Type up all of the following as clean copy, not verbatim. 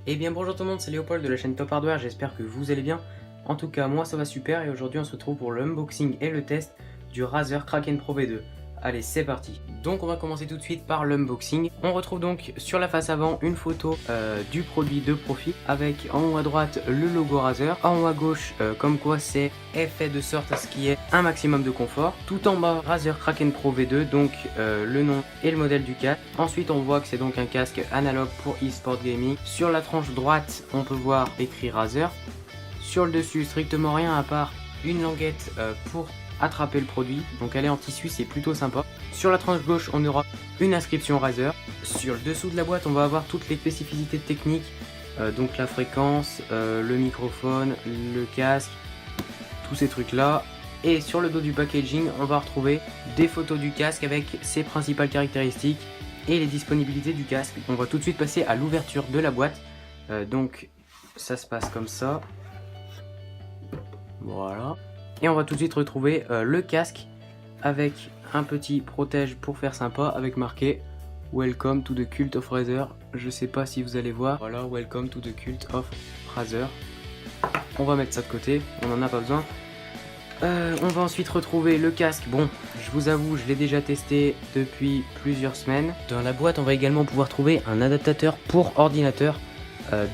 Eh bien bonjour tout le monde, c'est Léopold de la chaîne Top Hardware, j'espère que vous allez bien. En tout cas moi ça va super et aujourd'hui on se retrouve pour l'unboxing et le test du Razer Kraken Pro V2. Allez c'est parti. Donc on va commencer tout de suite par l'unboxing. On retrouve donc sur la face avant une photo du produit de profil avec en haut à droite le logo Razer, en haut à gauche comme quoi c'est fait de sorte à ce qu'il y ait un maximum de confort. Tout en bas Razer Kraken Pro V2, donc le nom et le modèle du casque. Ensuite on voit que c'est donc un casque analogue pour e-sport gaming. Sur la tranche droite on peut voir écrit Razer. Sur le dessus strictement rien à part une languette pour attraper le produit, donc elle est en tissu, c'est plutôt sympa. Sur la tranche gauche on aura une inscription Razer. Sur le dessous de la boîte on va avoir toutes les spécificités techniques, donc la fréquence, le microphone, le casque, tous ces trucs là. Et sur le dos du packaging on va retrouver des photos du casque avec ses principales caractéristiques et les disponibilités du casque. On va tout de suite passer à l'ouverture de la boîte. Donc ça se passe comme ça, voilà. Et on va tout de suite retrouver le casque avec un petit protège pour faire sympa avec marqué Welcome to the Cult of Razer. Je sais pas si vous allez voir, voilà, Welcome to the Cult of Razer. On va mettre ça de côté, on n'en a pas besoin. On va ensuite retrouver le casque. Bon, je vous avoue, je l'ai déjà testé depuis plusieurs semaines. Dans la boîte, on va également pouvoir trouver un adaptateur pour ordinateur.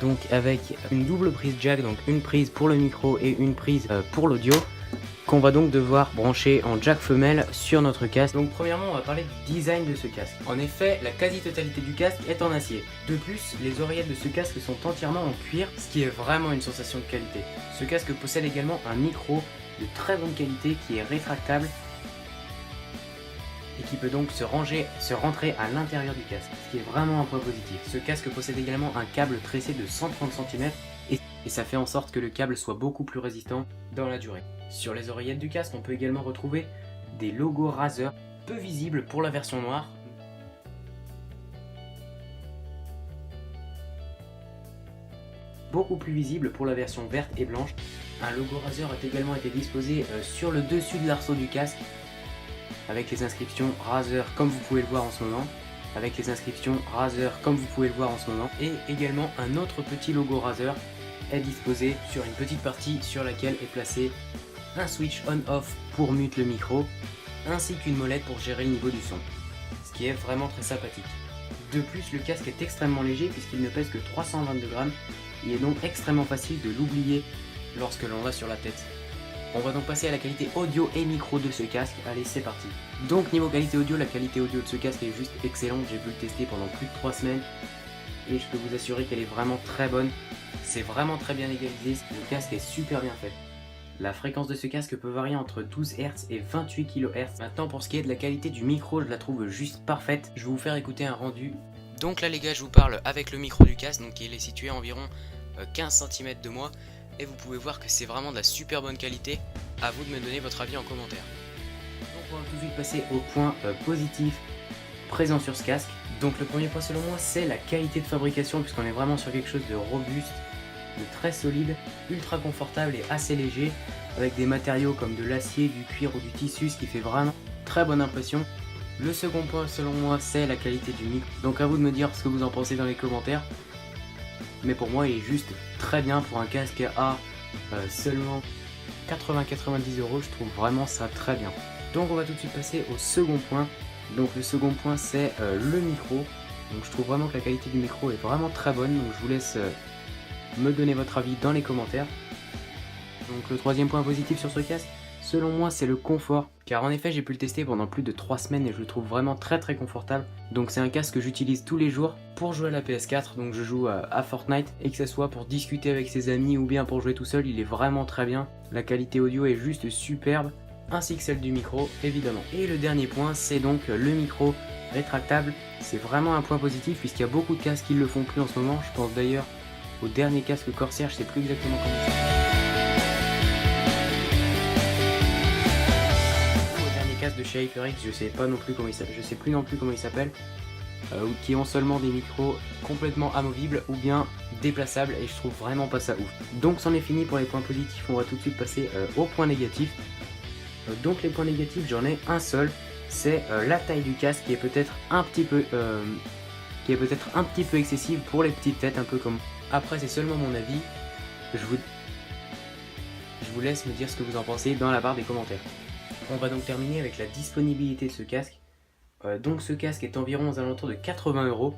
Donc avec une double prise jack, donc une prise pour le micro et une prise pour l'audio, qu'on va donc devoir brancher en jack femelle sur notre casque. Donc premièrement on va parler du design de ce casque. En effet la quasi-totalité du casque est en acier. De plus les oreillettes de ce casque sont entièrement en cuir, ce qui est vraiment une sensation de qualité. Ce casque possède également un micro de très bonne qualité qui est rétractable et qui peut donc se rentrer à l'intérieur du casque, ce qui est vraiment un point positif. Ce casque possède également un câble tressé de 130 cm et ça fait en sorte que le câble soit beaucoup plus résistant dans la durée. Sur les oreillettes du casque, on peut également retrouver des logos Razer, peu visibles pour la version noire, beaucoup plus visibles pour la version verte et blanche. Un logo Razer a également été disposé sur le dessus de l'arceau du casque, avec les inscriptions Razer comme vous pouvez le voir en ce moment. Et également un autre petit logo Razer est disposé sur une petite partie sur laquelle est placé un switch on-off pour mute le micro, ainsi qu'une molette pour gérer le niveau du son, ce qui est vraiment très sympathique. De plus, le casque est extrêmement léger puisqu'il ne pèse que 322 grammes, il est donc extrêmement facile de l'oublier lorsque l'on l'a sur la tête. On va donc passer à la qualité audio et micro de ce casque, allez c'est parti. Donc niveau qualité audio, la qualité audio de ce casque est juste excellente, j'ai pu le tester pendant plus de 3 semaines et je peux vous assurer qu'elle est vraiment très bonne. C'est vraiment très bien égalisé, le casque est super bien fait. La fréquence de ce casque peut varier entre 12 Hz et 28 kHz. Maintenant pour ce qui est de la qualité du micro, je la trouve juste parfaite. Je vais vous faire écouter un rendu. Donc là les gars, je vous parle avec le micro du casque, donc il est situé à environ 15 cm de moi. Et vous pouvez voir que c'est vraiment de la super bonne qualité. À vous de me donner votre avis en commentaire. Donc on va tout de suite passer au point positif présent sur ce casque. Donc le premier point selon moi c'est la qualité de fabrication, puisqu'on est vraiment sur quelque chose de robuste, de très solide, ultra confortable et assez léger, avec des matériaux comme de l'acier, du cuir ou du tissu, ce qui fait vraiment très bonne impression. Le second point selon moi c'est la qualité du micro, donc à vous de me dire ce que vous en pensez dans les commentaires. Mais pour moi il est juste très bien pour un casque à seulement 80-90 €, je trouve vraiment ça très bien. Donc on va tout de suite passer au second point. Donc le second point c'est le micro. Donc je trouve vraiment que la qualité du micro est vraiment très bonne, donc je vous laisse me donner votre avis dans les commentaires. Donc le troisième point positif sur ce casque, selon moi c'est le confort, car en effet j'ai pu le tester pendant plus de 3 semaines et je le trouve vraiment très confortable. Donc c'est un casque que j'utilise tous les jours pour jouer à la PS4, donc je joue à Fortnite, et que ce soit pour discuter avec ses amis ou bien pour jouer tout seul, il est vraiment très bien. La qualité audio est juste superbe, ainsi que celle du micro évidemment. Et le dernier point c'est donc le micro rétractable. C'est vraiment un point positif puisqu'il y a beaucoup de casques qui ne le font plus en ce moment. Je pense d'ailleurs au dernier casque Corsair, je sais plus exactement comment il s'appelle. De chez HyperX, je sais pas non plus comment il s'appelle, je sais plus non plus comment il s'appelle, qui ont seulement des micros complètement amovibles ou bien déplaçables, et je trouve vraiment pas ça ouf. Donc c'en est fini pour les points positifs, on va tout de suite passer aux points négatifs. Donc les points négatifs, j'en ai un seul, c'est la taille du casque qui est peut-être un petit peu excessive pour les petites têtes, un peu comme Après, c'est seulement mon avis. Je vous laisse me dire ce que vous en pensez dans la barre des commentaires. On va donc terminer avec la disponibilité de ce casque. Donc ce casque est environ aux alentours de 80 €.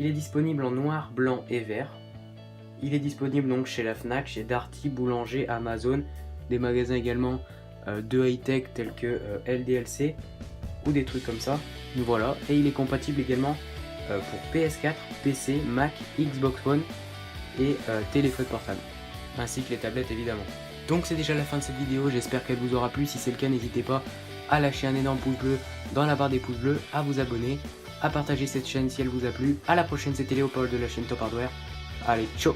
Il est disponible en noir, blanc et vert. Il est disponible donc chez la Fnac, chez Darty, Boulanger, Amazon, des magasins également de high-tech tels que LDLC ou des trucs comme ça. Voilà, et il est compatible également pour PS4, PC, Mac, Xbox One et téléphone portable, ainsi que les tablettes évidemment. Donc c'est déjà la fin de cette vidéo, j'espère qu'elle vous aura plu. Si c'est le cas, n'hésitez pas à lâcher un énorme pouce bleu dans la barre des pouces bleus, à vous abonner, à partager cette chaîne si elle vous a plu. À la prochaine, c'était Léopold de la chaîne Top Hardware. Allez, ciao!